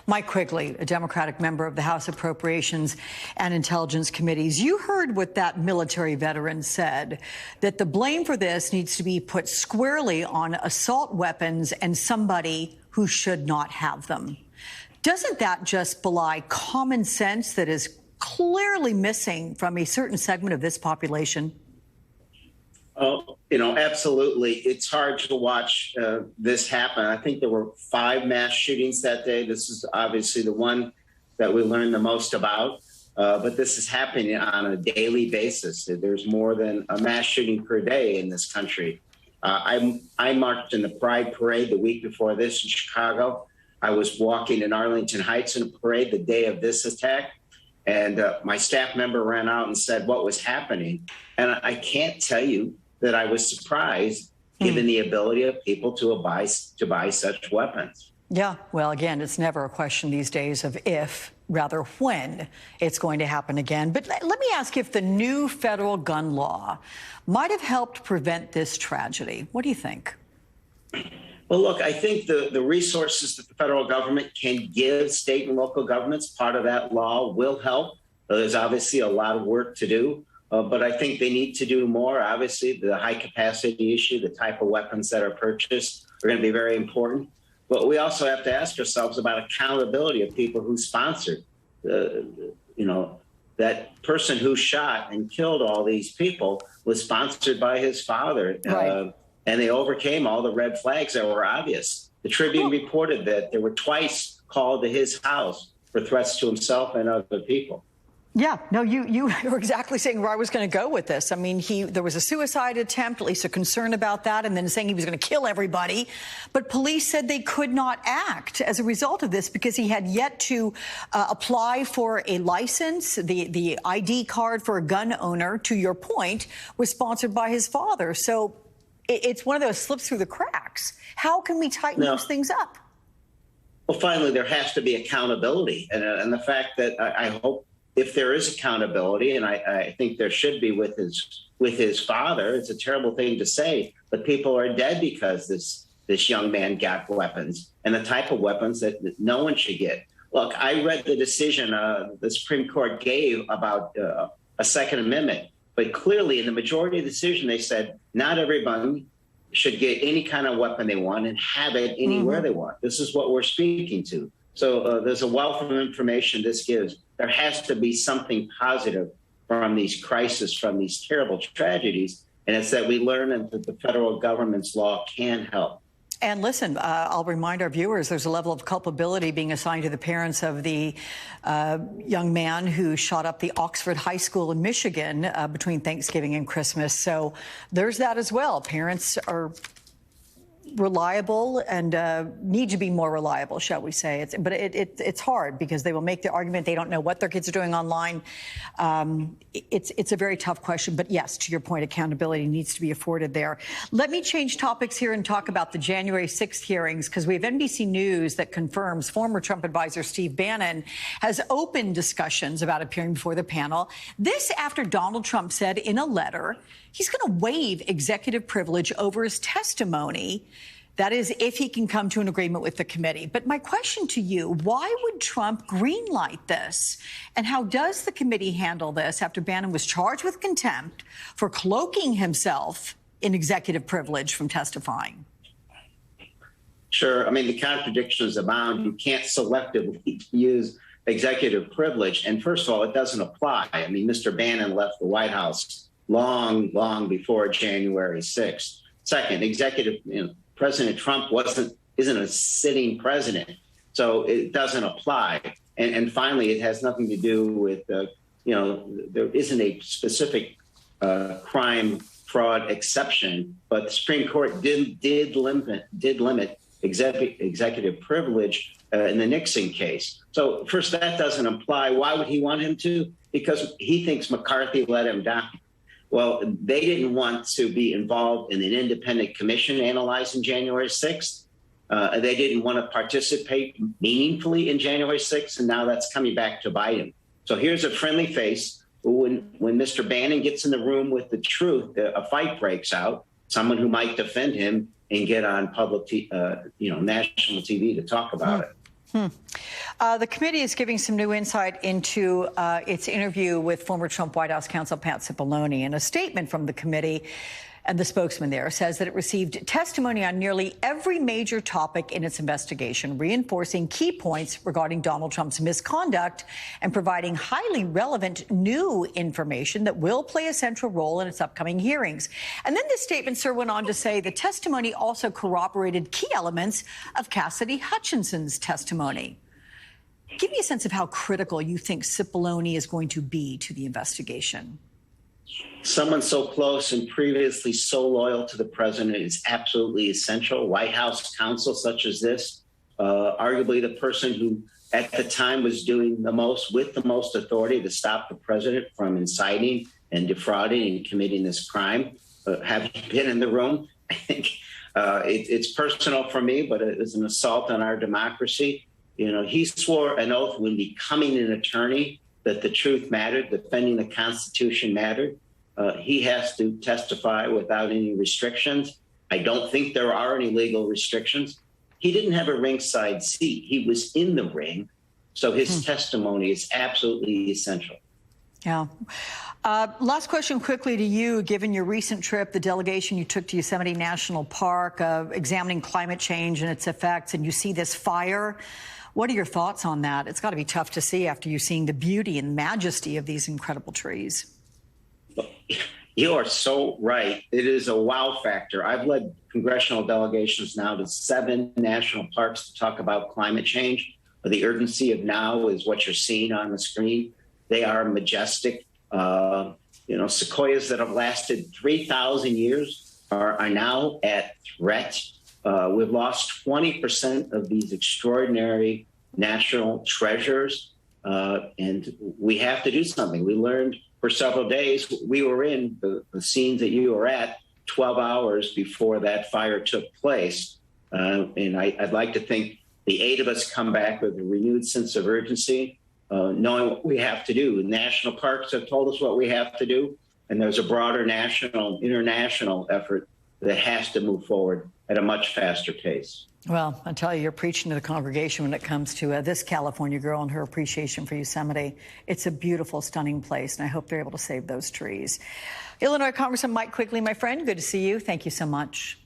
Mike Quigley, a Democratic member of the House Appropriations and Intelligence Committees. You heard what that military veteran said, that the blame for this needs to be put squarely on assault weapons and somebody who should not have them. Doesn't that just belie common sense that is clearly missing from a certain segment of this population? Oh, absolutely. It's hard to watch this happen. I think there were 5 mass shootings that day. This is obviously the one that we learned the most about. But this is happening on a daily basis. There's more than a mass shooting per day in this country. I marched in the Pride Parade the week before this in Chicago. I was walking in Arlington Heights in a parade the day of this attack. And my staff member ran out and said what was happening. And I can't tell you that I was surprised, given the ability of people to buy such weapons. Yeah, well, again, it's never a question these days of if, rather when it's going to happen again. But let me ask if the new federal gun law might have helped prevent this tragedy. What do you think? Well, look, I think the resources that the federal government can give state and local governments, part of that law will help. There's obviously a lot of work to do. But I think they need to do more. Obviously, the high capacity issue, the type of weapons that are purchased are going to be very important. But we also have to ask ourselves about accountability of people who sponsored, that person who shot and killed all these people was sponsored by his father. Right. And they overcame all the red flags that were obvious. The Tribune reported that there were twice called to his house for threats to himself and other people. Yeah, no, you were exactly saying where I was going to go with this. I mean, there was a suicide attempt, at least a concern about that, and then saying he was going to kill everybody. But police said they could not act as a result of this because he had yet to apply for a license. The ID card for a gun owner, to your point, was sponsored by his father. So it's one of those slips through the cracks. How can we tighten those things up? Well, finally, there has to be accountability. And the fact that I hope, if there is accountability, and I think there should be with his father, it's a terrible thing to say, but people are dead because this young man got weapons, and the type of weapons that no one should get. Look, I read the decision the Supreme Court gave about a Second Amendment, but clearly in the majority of the decision, they said not everyone should get any kind of weapon they want and have it anywhere they want. This is what we're speaking to. So there's a wealth of information this gives. There has to be something positive from these crises, from these terrible tragedies, and it's that we learn that the federal government's law can help. And listen, I'll remind our viewers, there's a level of culpability being assigned to the parents of the young man who shot up the Oxford High School in Michigan between Thanksgiving and Christmas. So there's that as well. Parents are reliable and need to be more reliable, shall we say. But it's hard because they will make the argument they don't know what their kids are doing online. It's a very tough question. But yes, to your point, accountability needs to be afforded there. Let me change topics here and talk about the January 6th hearings, because we have NBC News that confirms former Trump advisor Steve Bannon has opened discussions about appearing before the panel. This after Donald Trump said in a letter he's going to waive executive privilege over his testimony. That is, if he can come to an agreement with the committee. But my question to you, why would Trump greenlight this? And how does the committee handle this after Bannon was charged with contempt for cloaking himself in executive privilege from testifying? Sure. I mean, the contradictions abound. You can't selectively use executive privilege. And first of all, it doesn't apply. I mean, Mr. Bannon left the White House long before January 6th. Second, President Trump isn't a sitting president, so it doesn't apply. And finally, it has nothing to do with there isn't a specific crime fraud exception, but the Supreme Court did limit executive privilege in the Nixon case. So first, that doesn't apply. Why would he want him to? Because he thinks McCarthy let him down. Well, they didn't want to be involved in an independent commission analyzing January 6th. They didn't want to participate meaningfully in January 6th, and now that's coming back to bite him. So here's a friendly face. When Mr. Bannon gets in the room with the truth, a fight breaks out, someone who might defend him and get on public, national TV to talk about it. The committee is giving some new insight into its interview with former Trump White House counsel Pat Cipollone. And a statement from the committee and the spokesman there says that it received testimony on nearly every major topic in its investigation, reinforcing key points regarding Donald Trump's misconduct and providing highly relevant new information that will play a central role in its upcoming hearings. And then this statement, sir, went on to say the testimony also corroborated key elements of Cassidy Hutchinson's testimony. Give me a sense of how critical you think Cipollone is going to be to the investigation. Someone so close and previously so loyal to the president is absolutely essential. White House counsel such as this, arguably the person who at the time was doing the most with the most authority to stop the president from inciting and defrauding and committing this crime, having been in the room. I think it's personal for me, but it is an assault on our democracy. You know, he swore an oath when becoming an attorney that the truth mattered, defending the Constitution mattered. He has to testify without any restrictions. I don't think there are any legal restrictions. He didn't have a ringside seat. He was in the ring. So his testimony is absolutely essential. Yeah. Last question quickly to you. Given your recent trip, the delegation you took to Yosemite National Park, examining climate change and its effects, and you see this fire, what are your thoughts on that? It's got to be tough to see after you've seen the beauty and majesty of these incredible trees. You are so right. It is a wow factor. I've led congressional delegations now to 7 national parks to talk about climate change. The urgency of now is what you're seeing on the screen. They are majestic. Sequoias that have lasted 3,000 years are now at threat. We've lost 20% of these extraordinary national treasures, and we have to do something. We learned for several days. We were in the scenes that you were at 12 hours before that fire took place. And I'd like to think the 8 of us come back with a renewed sense of urgency, knowing what we have to do. National parks have told us what we have to do, and there's a broader national, international effort that has to move forward at a much faster pace. Well, I tell you, you're preaching to the congregation when it comes to this California girl and her appreciation for Yosemite. It's a beautiful, stunning place, and I hope they're able to save those trees. Illinois Congressman Mike Quigley, my friend, good to see you. Thank you so much.